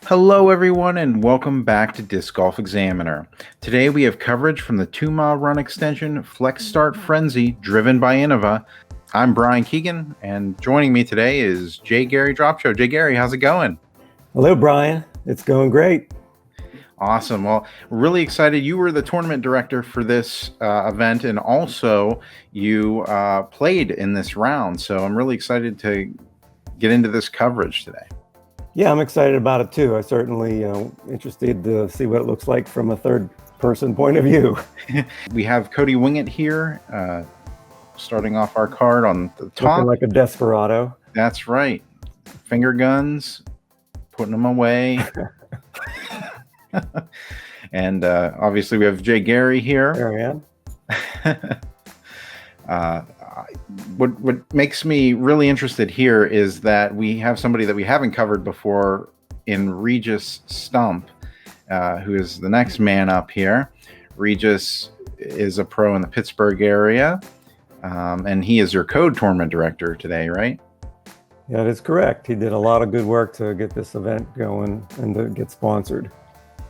Hello, everyone, and welcome back to Disc Golf Examiner. Today we have coverage from the 2-mile run extension Flex Start Frenzy, driven by Innova. I'm Brian Keegan, and joining me today is Jay Gary Dropcho. Jay Gary, how's it going? Hello, Brian. It's going great. Awesome. Well, we're really excited. You were the tournament director for this event, and also you played in this round. So I'm really excited to get into this coverage today. Yeah, I'm excited about it too. I certainly interested to see what it looks like from a third-person point of view. We have Cody Winget here, starting off our card on the top. Looking like a desperado. That's right. Finger guns, putting them away. And obviously we have Jay Gary here. There I am. What makes me really interested here is that we have somebody that we haven't covered before in Regis Stump, who is the next man up here. Regis is a pro in the Pittsburgh area, and he is your code tournament director today, right? Yeah, that is correct. He did a lot of good work to get this event going and to get sponsored.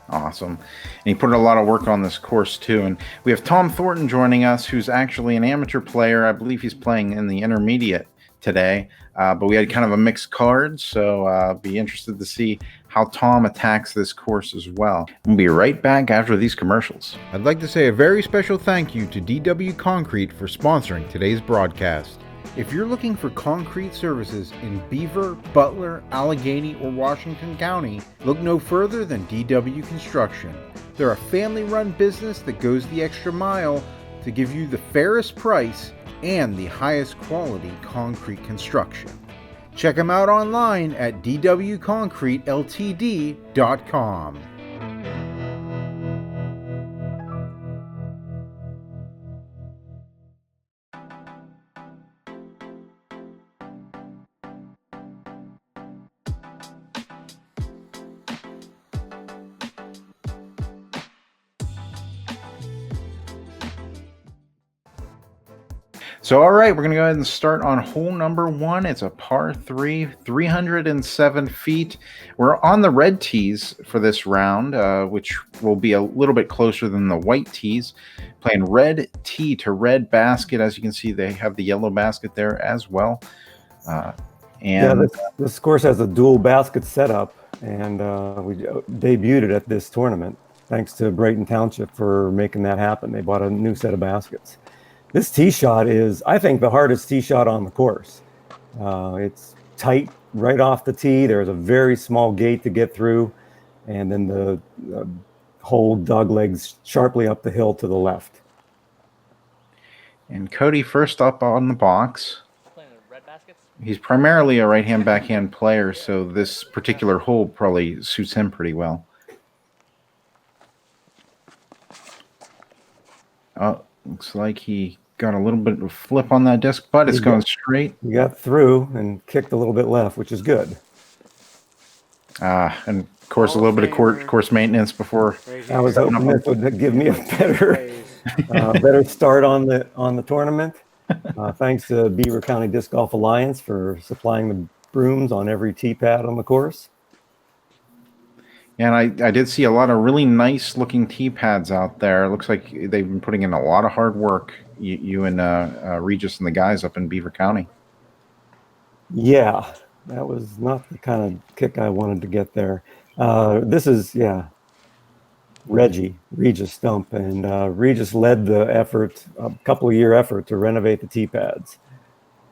Awesome. And he put a lot of work on this course too. And we have Tom Thornton joining us, who's actually an amateur player. I believe he's playing in the intermediate today, but we had kind of a mixed card, so be interested to see how Tom attacks this course as well. We'll be right back after these commercials. I'd like to say a very special thank you to DW Concrete for sponsoring today's broadcast. If you're looking for concrete services in Beaver, Butler, Allegheny, or Washington County, look no further than DW Construction. They're a family-run business that goes the extra mile to give you the fairest price and the highest quality concrete construction. Check them out online at dwconcreteltd.com. So, all right, we're going to go ahead and start on hole number 1. It's a par 3, 307 feet. We're on the red tees for this round, which will be a little bit closer than the white tees. Playing red tee to red basket. As you can see, they have the yellow basket there as well. This course has a dual basket setup, and we debuted it at this tournament. Thanks to Brighton Township for making that happen. They bought a new set of baskets. This tee shot is, I think, the hardest tee shot on the course. It's tight right off the tee. There's a very small gate to get through, and then the hole dog legs sharply up the hill to the left. And Cody first up on the box. Playing the red baskets? He's primarily a right-hand backhand player, so this particular hole probably suits him pretty well. Oh, looks like he got a little bit of a flip on that disc, but it's going straight. He got through and kicked a little bit left, which is good. And of course, a little bit of course maintenance before. I was hoping this would give me a better start on the tournament. Thanks to Beaver County Disc Golf Alliance for supplying the brooms on every tee pad on the course. And I did see a lot of really nice looking tee pads out there. It looks like they've been putting in a lot of hard work, you and Regis and the guys up in Beaver County. Yeah, that was not the kind of kick I wanted to get there. This is, Regis Stump, and Regis led the effort, a couple of year effort to renovate the tee pads.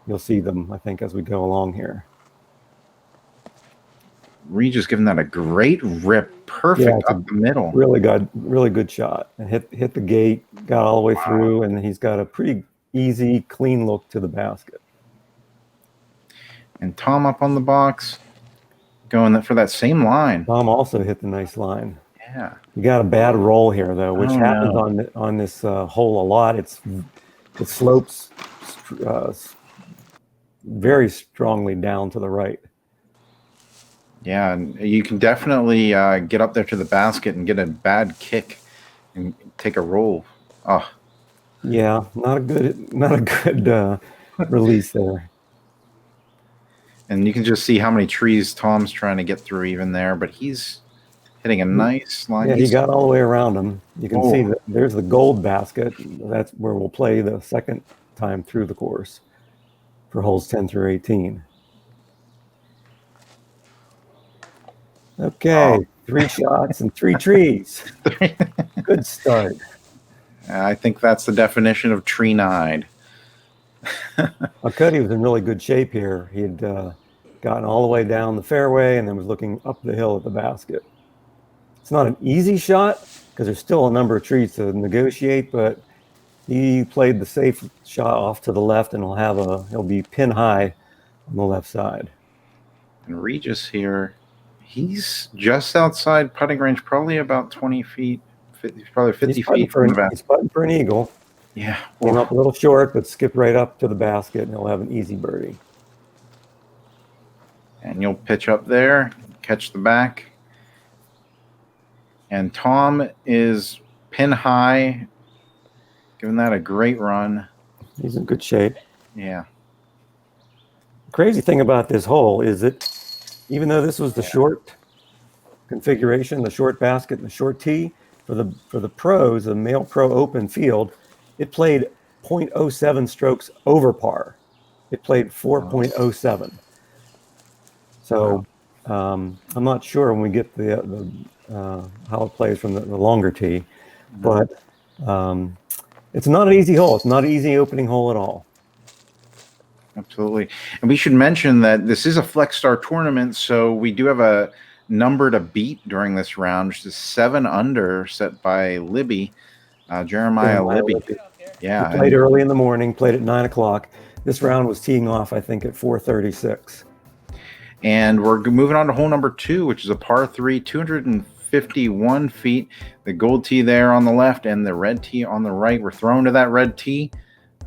You'll see them, I think, as we go along here. Regis giving that a great rip, perfect up the middle. Really good shot. And hit the gate, got all the way through, and he's got a pretty easy, clean look to the basket. And Tom up on the box, going for that same line. Tom also hit the nice line. Yeah. You got a bad roll here, though, which happens on this hole a lot. It slopes very strongly down to the right. Yeah, and you can definitely get up there to the basket and get a bad kick and take a roll. Oh, yeah, not a good release there. And you can just see how many trees Tom's trying to get through even there, but he's hitting a nice line. Yeah, he got all the way around him. You can see Oh. that there's the gold basket. That's where we'll play the second time through the course for holes 10 through 18. Okay, 3 shots and 3 trees. Good start. I think that's the definition of tree-eyed. Well, Cody was in really good shape here. He had gotten all the way down the fairway and then was looking up the hill at the basket. It's not an easy shot because there's still a number of trees to negotiate, but he played the safe shot off to the left, and he'll be pin high on the left side. And Regis here, he's just outside putting range, probably about 20 feet. He's probably 50 feet from the basket. He's putting for an eagle. Yeah. Came up a little short, but skipped right up to the basket, and he'll have an easy birdie. And you'll pitch up there, catch the back. And Tom is pin high, giving that a great run. He's in good shape. Yeah. The crazy thing about this hole is that even though this was the short configuration, the short basket, and the short tee, for the pros, the male pro open field, it played 0.07 strokes over par. It played 4.07. So I'm not sure when we get how it plays from the longer tee, but it's not an easy hole. It's not an easy opening hole at all. Absolutely. And we should mention that this is a Flex Star tournament, so we do have a number to beat during this round, which is 7 under set by Libby, Jeremiah Libby. Yeah. He played early in the morning, played at 9 o'clock. This round was teeing off, I think, at 4:36. And we're moving on to hole number 2, which is a par 3, 251 feet. The gold tee there on the left and the red tee on the right. We're throwing to that red tee.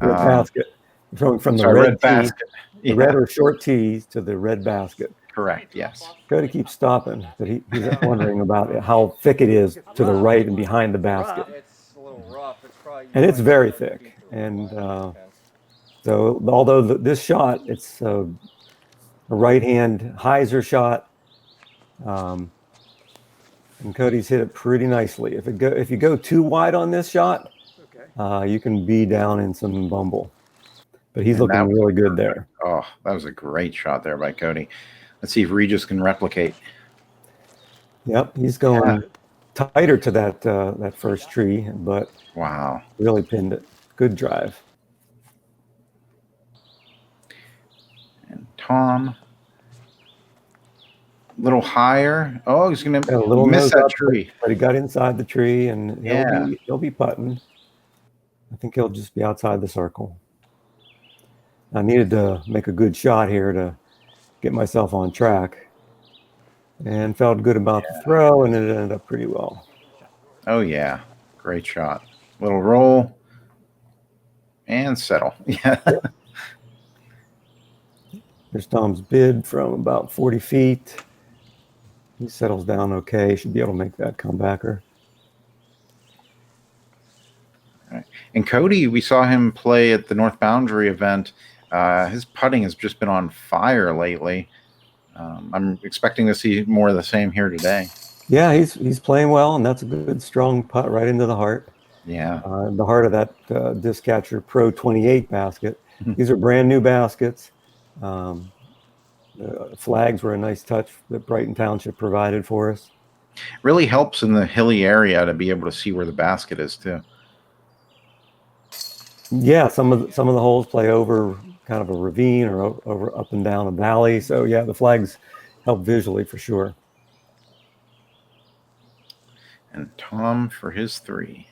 Red basket. We're throwing from the red basket. The red or short tees to the red basket. Correct, yes. Cody keeps stopping, but he's wondering about how thick it is to the right and behind the basket. It's a little rough. And it's very thick. And so although this shot, it's a right-hand hyzer shot, and Cody's hit it pretty nicely. If you go too wide on this shot, you can be down in some bumble. But he's looking really good there. Oh, that was a great shot there by Cody. Let's see if Regis can replicate. Yep, he's going tighter to that first tree, but wow, really pinned it. Good drive. And Tom, a little higher. Oh, he's going to miss that tree. But he got inside the tree, and he'll be putting. I think he'll just be outside the circle. I needed to make a good shot here to get myself on track, and felt good about the throw, and it ended up pretty well. Oh yeah, great shot. Little roll and settle. Yeah. There's Tom's bid from about 40 feet. He settles down okay. Should be able to make that comebacker. All right. And Cody, we saw him play at the North Boundary event. His putting has just been on fire lately. I'm expecting to see more of the same here today. Yeah, he's playing well, and that's a good, strong putt right into the heart. Yeah. The heart of that Disc Catcher Pro 28 basket. These are brand new baskets. The flags were a nice touch that Brighton Township provided for us. Really helps in the hilly area to be able to see where the basket is too. Yeah, some of the holes play over kind of a ravine or over up and down a valley. So yeah, the flags help visually for sure. And Tom for his 3.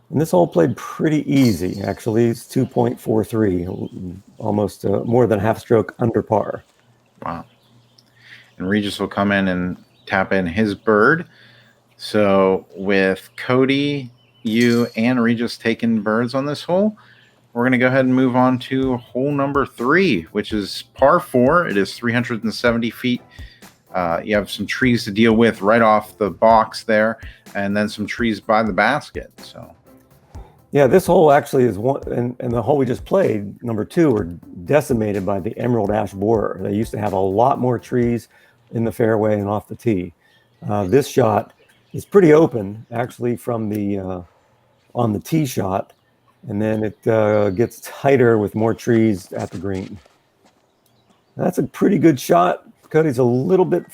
And this hole played pretty easy, actually. It's 2.43, almost more than half stroke under par. Wow. And Regis will come in and tap in his bird. So with Cody, you, and Regis taking birds on this hole, we're going to go ahead and move on to hole number 3, which is par 4. It is 370 feet. You have some trees to deal with right off the box there, and then some trees by the basket. So, Yeah, this hole actually is one, and the hole we just played, number 2, were decimated by the emerald ash borer. They used to have a lot more trees in the fairway and off the tee. This shot is pretty open, actually, from the on the tee shot, and then it gets tighter with more trees at the green. That's a pretty good shot. Cody's a little bit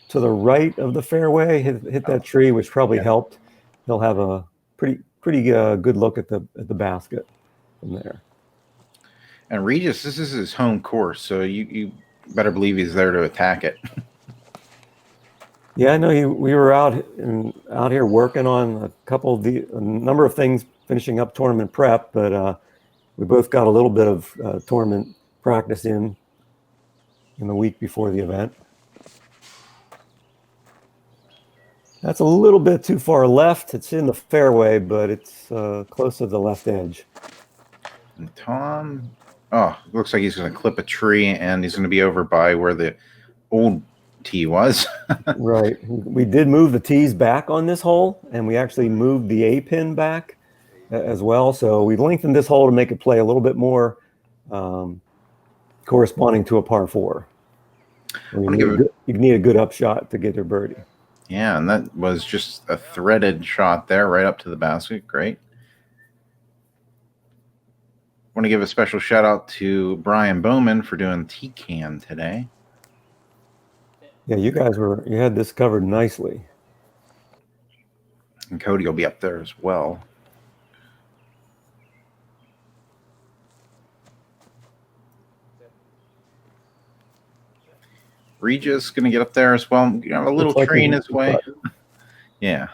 to the right of the fairway, hit that tree, which probably helped. He'll have a pretty good look at the basket from there. And Regis, this is his home course, so you better believe he's there to attack it. Yeah, I know we were out here working on a number of things, finishing up tournament prep, but we both got a little bit of tournament practice in the week before the event. That's a little bit too far left. It's in the fairway, but it's close to the left edge. And Tom, looks like he's going to clip a tree, and he's going to be over by where the old tee was. Right. We did move the tees back on this hole, and we actually moved the A pin back as well. So we lengthened this hole to make it play a little bit more corresponding to a par 4. You need a good upshot to get your birdie. Yeah, and that was just a threaded shot there right up to the basket. Great. Want to give a special shout out to Brian Bowman for doing T-Can today. Yeah, you had this covered nicely. And Cody will be up there as well. Regis going to get up there as well. You know, a little tree in his way. Yeah.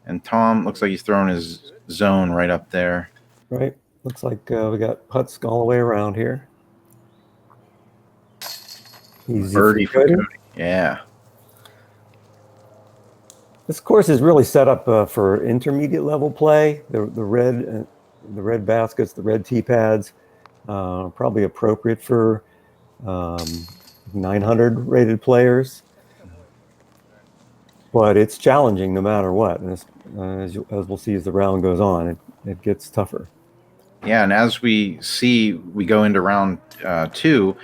And Tom looks like he's throwing his zone right up there. Right. Looks like we got putts all the way around here. Easy Birdie for Cody. Yeah. This course is really set up for intermediate level play. The red baskets, the red tee pads, probably appropriate for 900 rated players. But it's challenging no matter what. And as we'll see as the round goes on, it gets tougher. Yeah, and as we go into round 2.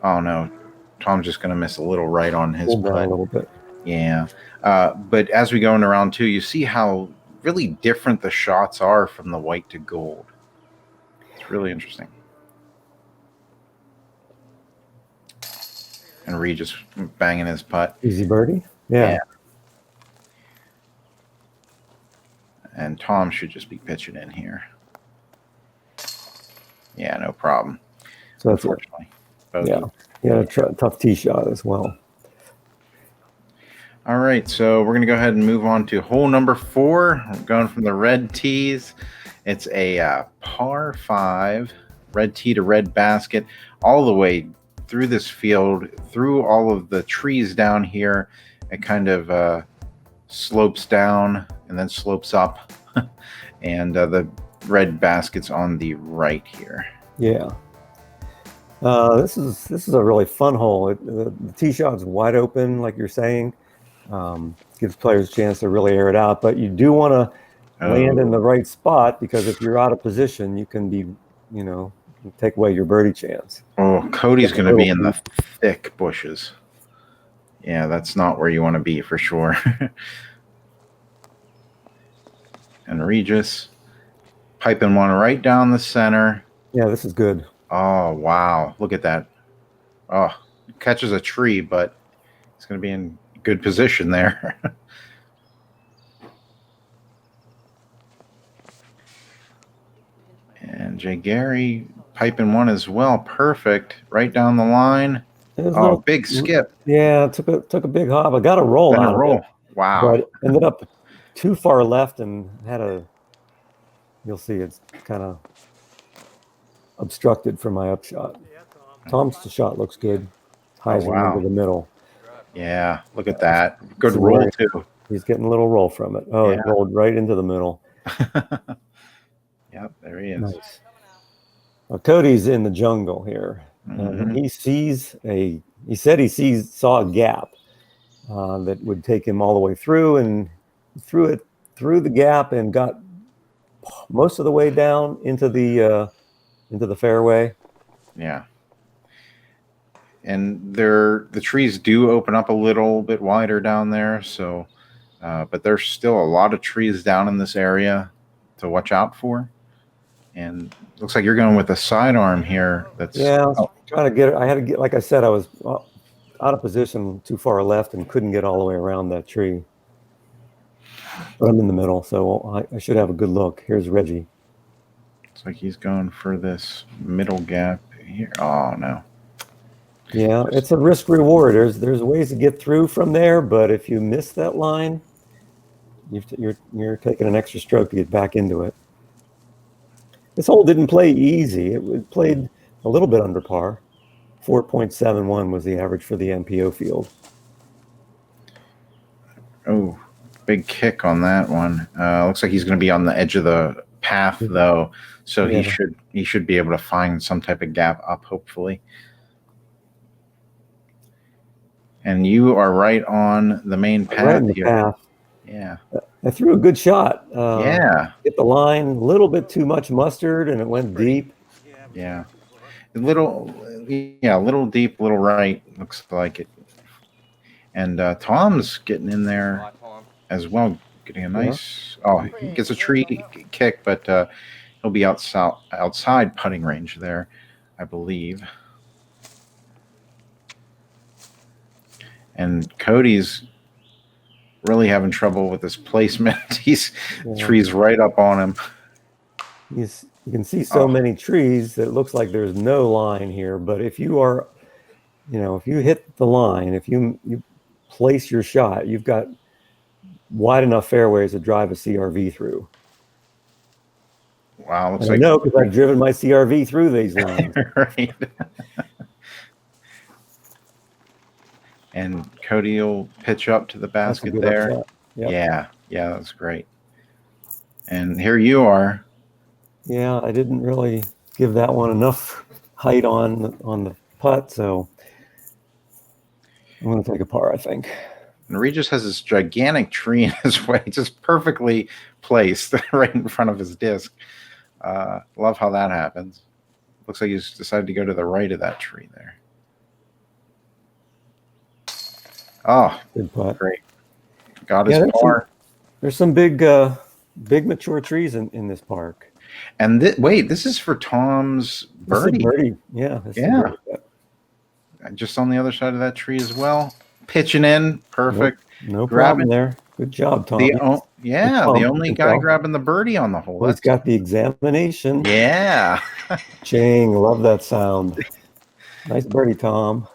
Oh no, Tom's just going to miss a little right on his putt. A little bit. Yeah, but as we go into round 2, you see how really different the shots are from the white to gold. It's really interesting. And Regis banging his putt. Easy birdie. Yeah. And Tom should just be pitching in here. Yeah, no problem. So that's unfortunately. Yeah, tough tee shot as well. All right, so we're going to go ahead and move on to hole number 4. We're going from the red tees. It's a par 5, red tee to red basket, all the way through this field, through all of the trees down here. It kind of slopes down and then slopes up. And the red basket's on the right here. Yeah. This is a really fun hole. The tee shot's wide open, like you're saying. Gives players a chance to really air it out, but you do want to land in the right spot, because if you're out of position, you can be, take away your birdie chance. Oh, Cody's going to be in the thick bushes. Yeah, that's not where you want to be for sure. And Regis piping one right down the center. Yeah, this is good. Oh, wow. Look at that. Oh, catches a tree, but it's going to be in good position there. And Jay Gary piping one as well. Perfect. Right down the line. Oh, big skip. Yeah, took a big hop. I got a roll out of it. Wow. But ended up too far left and you'll see it's kind of obstructed from my upshot. Tom's shot looks good. Highs into the middle. Yeah, look at that. Good roll, too. He's getting a little roll from it. Oh, it rolled right into the middle. Yep, there he is. Nice. Well, Cody's in the jungle here. Mm-hmm. He said he saw a gap that would take him all the way through, and threw it through the gap and got most of the way down into the fairway. Yeah. And the trees do open up a little bit wider down there, so but there's still a lot of trees down in this area to watch out for. And looks like you're going with a sidearm here. That's I was trying to get it. I had to get, like I said, I was out of position too far left and couldn't get all the way around that tree. But I'm in the middle, so I should have a good look. Here's Reggie. Looks like he's going for this middle gap here. Oh no. Yeah, it's a risk reward. There's ways to get through from there, but if you miss that line, you're taking an extra stroke to get back into it. This hole didn't play easy. It played a little bit under par. 4.71 was the average for the MPO field. Oh, big kick on that one. Looks like he's going to be on the edge of the path though, so he should be able to find some type of gap up, hopefully. And you are right on the main path right in the here. Path. Yeah. I threw a good shot. Hit the line, a little bit too much mustard, and it went deep. Yeah. A little deep, little right, looks like it. And Tom's getting in there as well, getting a nice. Oh, he gets a tree kick, but he'll be outside putting range there, I believe. And Cody's really having trouble with his placement. Trees right up on him. You can see so many trees that it looks like there's no line here. But if you are, if you hit the line, if you place your shot, you've got wide enough fairways to drive a CRV through. Wow, looks like I know because I've driven my CRV through these lines. Right. And Cody will pitch up to the basket there. Yep. Yeah, that's great. And here you are. Yeah, I didn't really give that one enough height on the putt, so I'm going to take a par, I think. And Regis has this gigantic tree in his way, just perfectly placed right in front of his disc. Love how that happens. Looks like he's decided to go to the right of that tree there. Oh, good putt. Great. Got his par. There's some big mature trees in this park. And this is for Tom's birdie. Birdie. Yeah. Yeah. Just on the other side of that tree as well. Pitching in. Perfect. No problem there. Good job, Tom. The only guy grabbing the birdie on the hole. Well, he's got the examination. Yeah. Ching, love that sound. Nice birdie, Tom.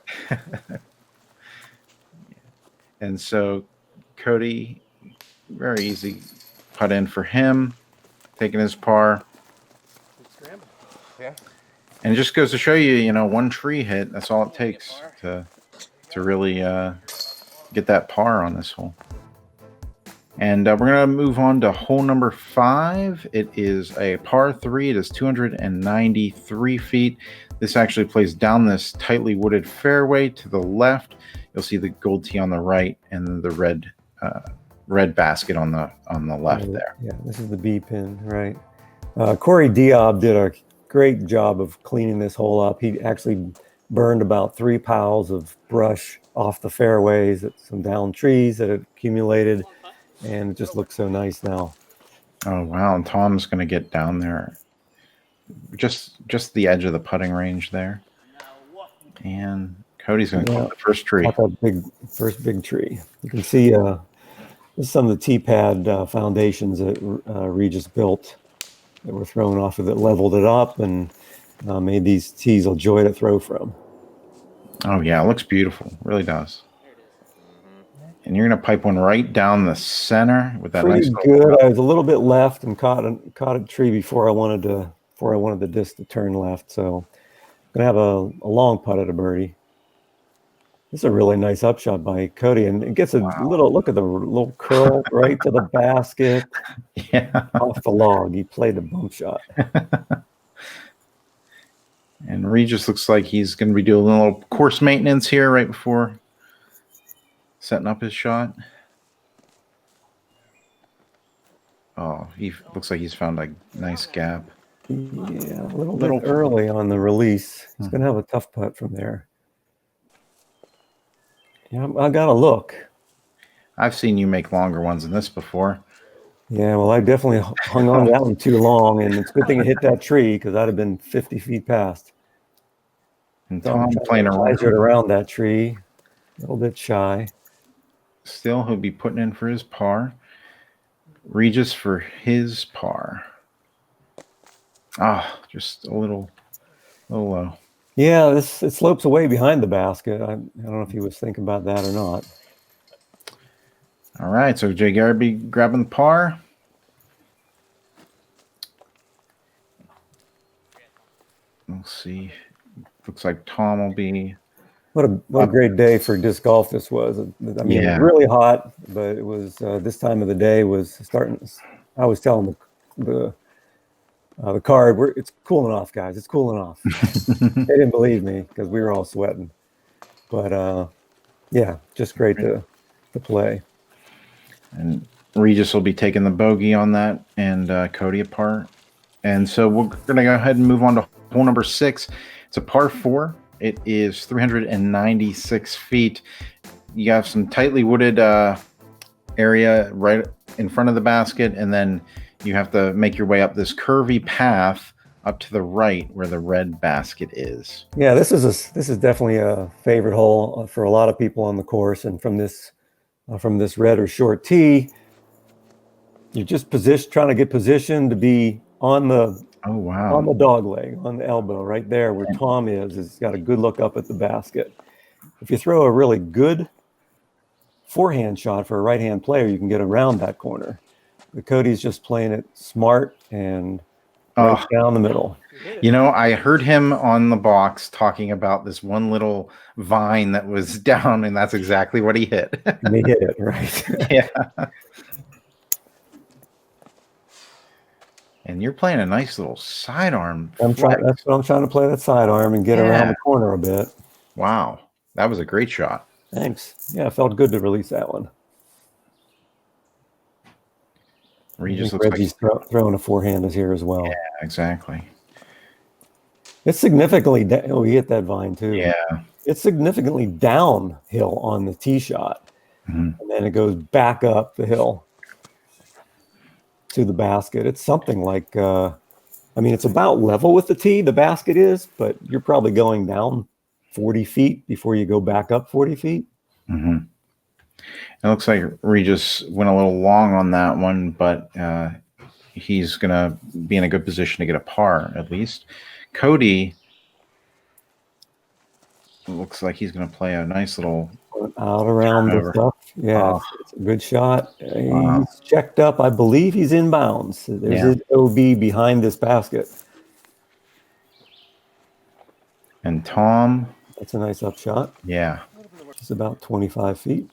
And so Cody, very easy putt in for him, taking his par. Yeah. And it just goes to show you, one tree hit, that's all it takes to really get that par on this hole. And we're going to move on to hole number 5. It is a par 3. It is 293 feet. This actually plays down this tightly wooded fairway to the left. You'll see the gold tee on the right and then the red basket on the left there. Yeah, this is the B pin, right? Corey Diab did a great job of cleaning this hole up. He actually burned about 3 piles of brush off the fairways, some downed trees that had accumulated, and it just looks so nice now. Oh wow! And Tom's going to get down there, just the edge of the putting range there, and Cody's going to clip the first tree. First big tree. You can see this is some of the T-pad foundations that Regis built that were thrown off of it, leveled it up, and made these tees a joy to throw from. Oh yeah, it looks beautiful. It really does. And you're going to pipe one right down the center with that Pretty nice. Good. I was a little bit left and caught a tree before I wanted the disc to turn left. So I'm gonna have a long putt at a birdie. This is a really nice upshot by Cody, and it gets a little look at the little curl right to the basket. Yeah, off the log. He played a bump shot. And Regis looks like he's going to be doing a little course maintenance here right before setting up his shot. Oh, he looks like he's found a nice gap. Yeah, a little bit early on the release. He's going to have a tough putt from there. Yeah, I got to look. I've seen you make longer ones than this before. Yeah, well, I definitely hung on to that one too long, and it's a good thing it hit that tree because I'd have been 50 feet past. And So Tom playing around that tree, a little bit shy. Still, he'll be putting in for his par. Regis for his par. Just a little low. Yeah, it slopes away behind the basket. I don't know if he was thinking about that or not. All right, so Jay Garrity grabbing the par. We'll see. Looks like Tom will be. What a great day for disc golf this was. I mean, It was really hot, but it was this time of the day was starting. I was telling the card, it's cooling off, guys. It's cooling off. They didn't believe me because we were all sweating. But yeah, just great to play. And Regis will be taking the bogey on that, and Cody apart. And so we're going to go ahead and move on to hole number 6. It's a par 4. It is 396 feet. You have some tightly wooded area right in front of the basket, and then you have to make your way up this curvy path up to the right where the red basket is. Yeah, this is definitely a favorite hole for a lot of people on the course, and from this red or short tee, you're just trying to get positioned to be on the on the dog leg, on the elbow, right there where Tom is got a good look up at the basket. If you throw a really good forehand shot for a right-hand player, you can get around that corner. But Cody's just playing it smart and right down the middle. You know, I heard him on the box talking about this one little vine that was down, and that's exactly what he hit. And he hit it, right? Yeah. And you're playing a nice little sidearm. That's what I'm trying to play, that sidearm and get around the corner a bit. Wow. That was a great shot. Thanks. Yeah, it felt good to release that one. Regis looks Reggie's throwing a forehand is here as well. Yeah, exactly. It's significantly he hit that vine too. Yeah. It's significantly downhill on the tee shot. And then it goes back up the hill to the basket. It's something like it's about level with the tee, the basket is, but you're probably going down 40 feet before you go back up 40 feet. It looks like Regis went a little long on that one, but he's going to be in a good position to get a par at least. Cody looks like he's going to play a nice little out around the stuff. Yeah, it's a good shot. He's checked up. I believe he's in bounds. There's his OB behind this basket. And Tom. That's a nice up shot. Yeah. It's about 25 feet.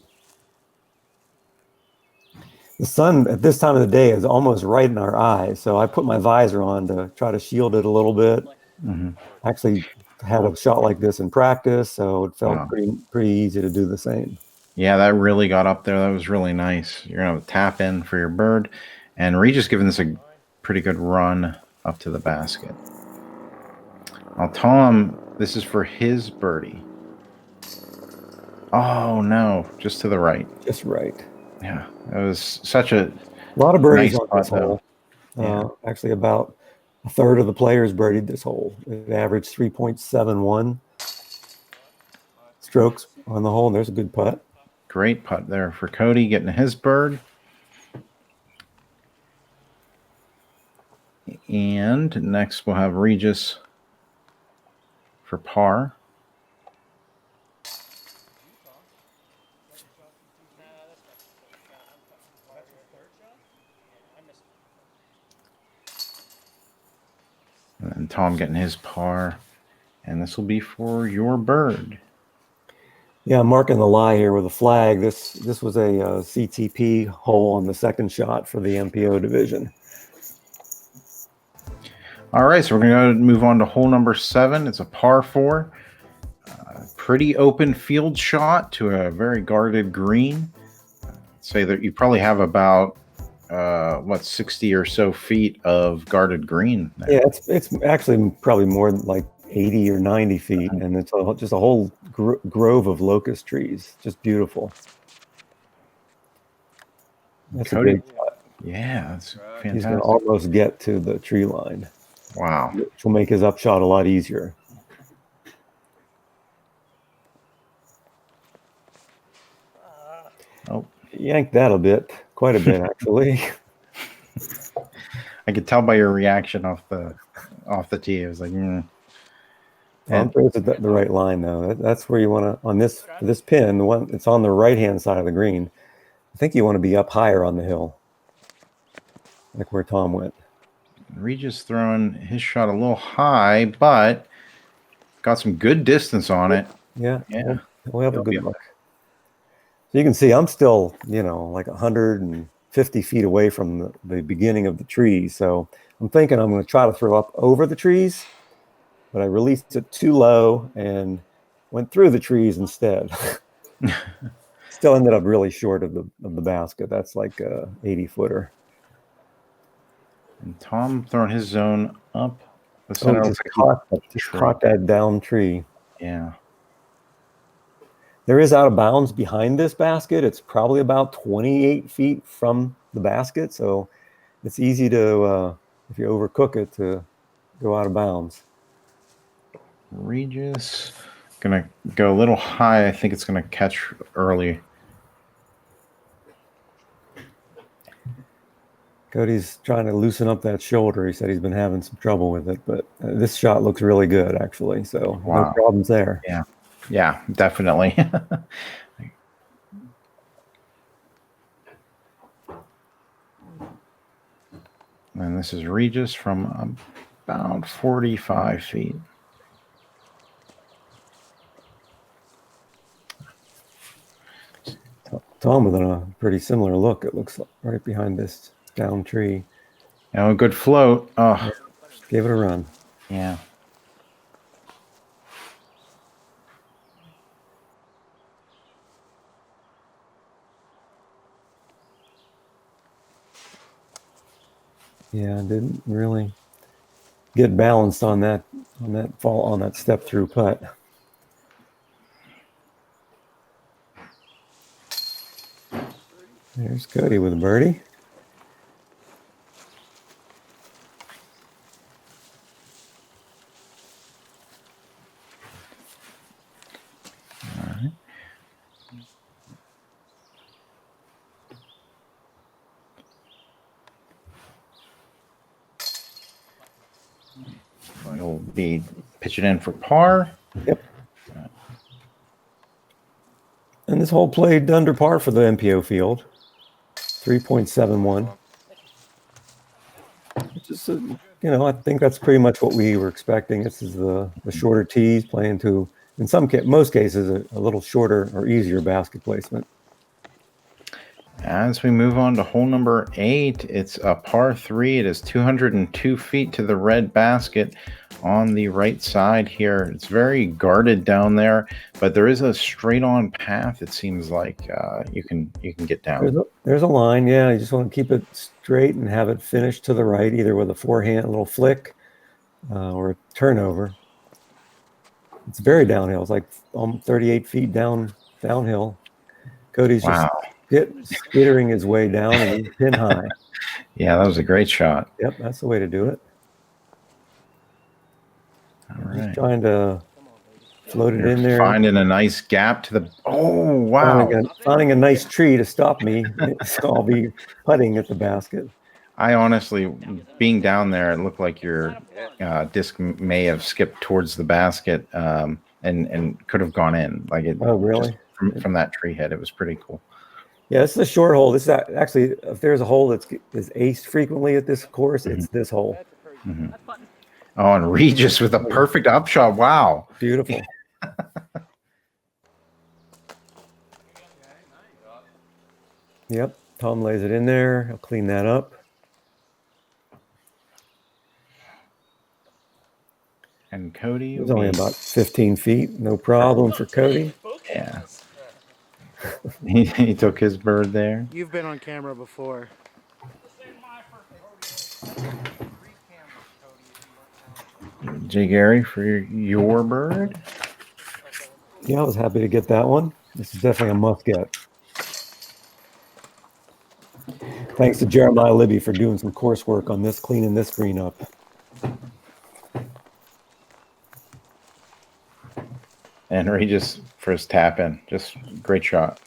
The sun at this time of the day is almost right in our eyes, so I put my visor on to try to shield it a little bit. Actually had a shot like this in practice, so it felt pretty easy to do the same. Yeah, that really got up there. That was really nice. You're going to tap in for your bird. And Regis giving this a pretty good run up to the basket. Now, Tom, this is for his birdie. Oh, no, just to the right. Just right. Yeah, it was such a lot of birdies on this hole. Actually, about a third of the players birdied this hole. It averaged 3.71 strokes on the hole. There's a good putt. Great putt there for Cody getting his bird. And next we'll have Regis for par. And Tom getting his par. And this will be for your bird. Yeah, I'm marking the lie here with a flag. This was a CTP hole on the second shot for the MPO division. All right, so we're going to move on to hole number 7. It's a par 4. Pretty open field shot to a very guarded green. Say that you probably have about what, 60 or so feet of guarded green there. Yeah, it's actually probably more like 80 or 90 feet, and it's just a whole grove of locust trees. Just beautiful. That's Cody, a great shot. Yeah, that's fantastic. He's going to almost get to the tree line. Wow. Which will make his upshot a lot easier. Oh, yanked that a bit, quite a bit actually. I could tell by your reaction off the tee. It was like, Tom throws it the right line though. That's where you want to on this pin. The one it's on the right hand side of the green. I think you want to be up higher on the hill, like where Tom went. Regis throwing his shot a little high, but got some good distance on it. Yeah. We'll have a good look. So you can see I'm still, like 150 feet away from the beginning of the tree. So I'm thinking I'm going to try to throw up over the trees, but I released it too low and went through the trees instead. Still ended up really short of the basket. That's like a 80-footer. And Tom throwing his zone up the center. Just caught that down tree. Yeah. There is out of bounds behind this basket. It's probably about 28 feet from the basket. So it's easy to, if you overcook it, to go out of bounds. Regis going to go a little high. I think it's going to catch early. Cody's trying to loosen up that shoulder. He said he's been having some trouble with it, but this shot looks really good, actually. So no problems there. Yeah, definitely. And this is Regis from about 45 feet. Tom with a pretty similar look. It looks like right behind this down tree. Now a good float. Oh, gave it a run. Yeah. Yeah, didn't really get balanced on that step through putt. There's Cody with a birdie. All right. He'll be pitching in for par. Yep. And this hole played under par for the MPO field. 3.71. Just, I think that's pretty much what we were expecting. This is the shorter tees playing to, in most cases, a little shorter or easier basket placement. As we move on to hole number 8, it's a par 3. It is 202 feet to the red basket on the right side here. It's very guarded down there, but there is a straight-on path. It seems like you can get down. There's a line, yeah. You just want to keep it straight and have it finish to the right, either with a forehand, a little flick, or a turnover. It's very downhill. It's like 38 feet downhill. Cody's just skittering his way down and he's pin high. Yeah, that was a great shot. Yep, that's the way to do it. All right. Just trying to float it in there. Finding a nice gap to the. Oh, wow. Finding a nice tree to stop me. So I'll be putting at the basket. I honestly, being down there, it looked like your disc may have skipped towards the basket and could have gone in. Like it. Oh, really? From that tree head, it was pretty cool. Yeah, this is a short hole. This is actually, if there's a hole that is aced frequently at this course, it's this hole. Mm-hmm. Oh, and Regis with a perfect upshot. Wow. Beautiful. Yep, Tom lays it in there. I'll clean that up. And Cody was only about 15 feet. No problem for Cody. Yeah. He took his bird there. You've been on camera before. J. Gary, for your bird. Yeah, I was happy to get that one. This is definitely a must get. Thanks to Jeremiah Libby for doing some coursework on this, cleaning this green up. And Regis for his tap in. Just great shot.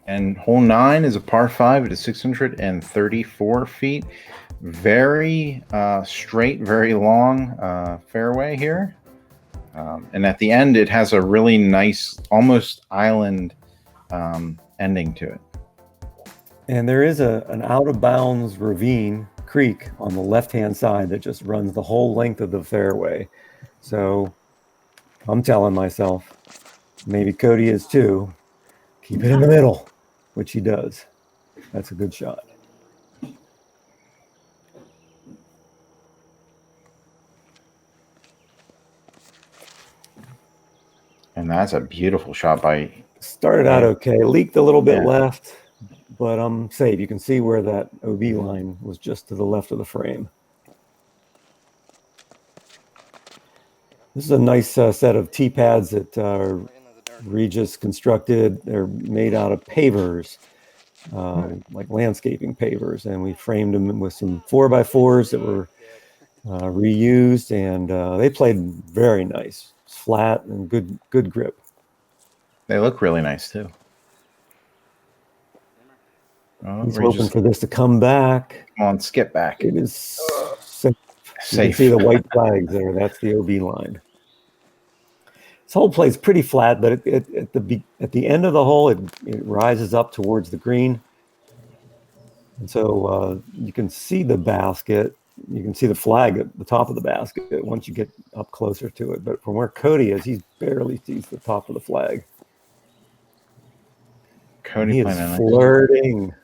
And hole 9 is a par 5. It is 634 feet. Very straight, very long fairway here. And at the end, it has a really nice, almost island ending to it. And there is an out-of-bounds ravine creek on the left-hand side that just runs the whole length of the fairway. So I'm telling myself, maybe Cody is too, keep it in the middle, which he does. That's a good shot. And that's a beautiful shot by... Started out okay, leaked a little bit left, but I'm safe. You can see where that OB line was just to the left of the frame. This is a nice set of tee pads that Regis constructed. They're made out of pavers, like landscaping pavers, and we framed them with some 4x4s that were reused, and they played very nice, flat and good grip. They look really nice too. Oh, he's hoping for this to come back. Come on, skip back. It is safe. You can see the white flags there. That's the OB line. This hole plays pretty flat, but at the end of the hole, it rises up towards the green. And so you can see the basket. You can see the flag at the top of the basket once you get up closer to it. But from where Cody is, he barely sees the top of the flag. Cody is flirting.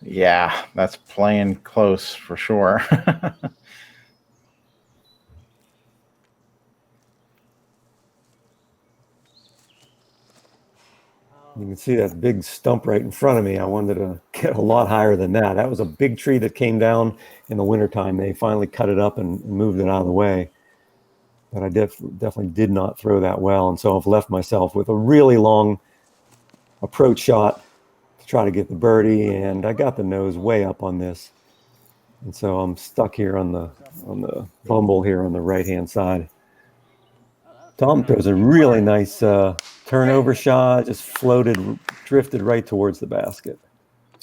Yeah, that's playing close for sure. You can see that big stump right in front of me. I wanted to get a lot higher than that. That was a big tree that came down in the wintertime. They finally cut it up and moved it out of the way. But I definitely did not throw that well. And so I've left myself with a really long approach shot to try to get the birdie. And I got the nose way up on this. And so I'm stuck here on the bumble here on the right-hand side. Tom throws a really nice turnover shot, just drifted right towards the basket.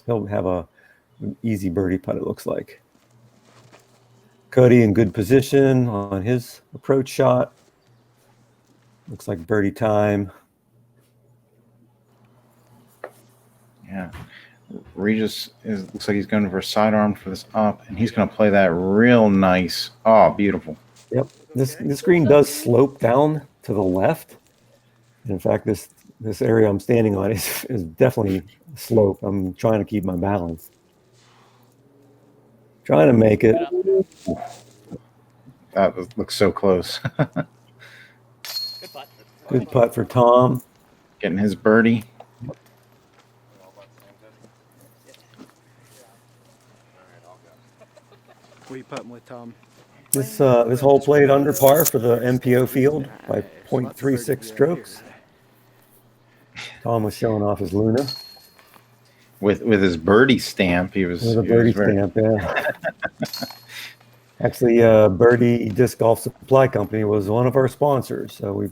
He'll have an easy birdie putt, it looks like. Cody in good position on his approach shot. Looks like birdie time. Yeah. Regis looks like he's going for a sidearm for this up, and he's going to play that real nice. Oh, beautiful. Yep. This green does slope down to the left. In fact, this area I'm standing on is definitely a slope. I'm trying to keep my balance. Trying to make it. That looks so close. Good putt for Tom. Getting his birdie. Where you putting with Tom? This hole played under par for the MPO field by 0.36 strokes. Tom was showing off his Luna. With his birdie stamp, he was... With a birdie stamp, yeah. Actually, Birdie Disc Golf Supply Company was one of our sponsors, so we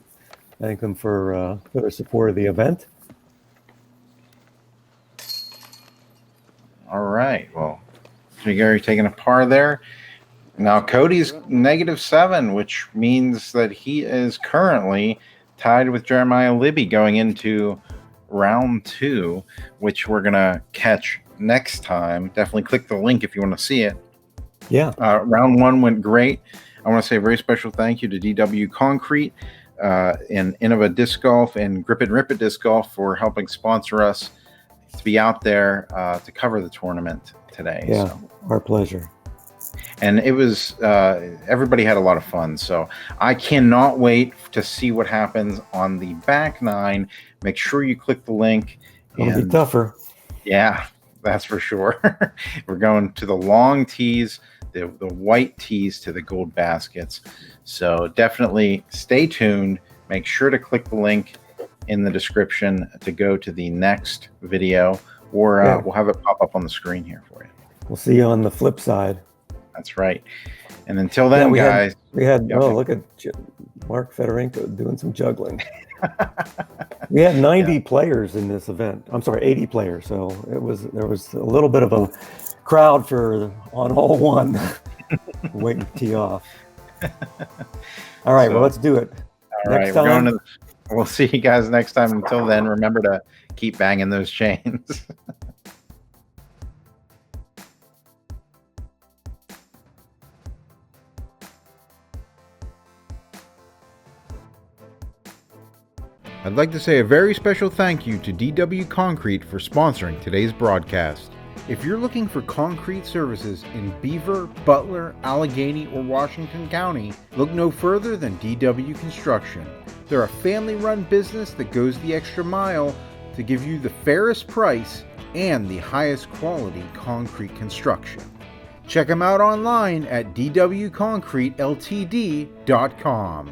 thank them for their support of the event. All right, well, Gary taking a par there. Now Cody's -7, which means that he is currently tied with Jeremiah Libby going into round 2, which we're going to catch next time. Definitely click the link if you want to see it. Yeah. Round 1 went great. I want to say a very special thank you to DW Concrete and Innova Disc Golf and Grip and Rip It Disc Golf for helping sponsor us to be out there to cover the tournament today. Yeah, so. Our pleasure. And it was, everybody had a lot of fun. So I cannot wait to see what happens on the back 9. Make sure you click the link It'll be tougher. Yeah, that's for sure. We're going to the long tees, the white tees to the gold baskets. So definitely stay tuned. Make sure to click the link in the description to go to the next video, or we'll have it pop up on the screen here for you. We'll see you on the flip side. That's right. And until then, guys. Look at Mark Fedorenko doing some juggling. We had 90 players in this event. I'm sorry, 80 players. So there was a little bit of a crowd on hole one waiting to tee off. All right, well, let's do it. All right, we'll see you guys next time. Until then, remember to keep banging those chains. I'd like to say a very special thank you to DW Concrete for sponsoring today's broadcast. If you're looking for concrete services in Beaver, Butler, Allegheny, or Washington County, look no further than DW Construction. They're a family-run business that goes the extra mile to give you the fairest price and the highest quality concrete construction. Check them out online at dwconcreteltd.com.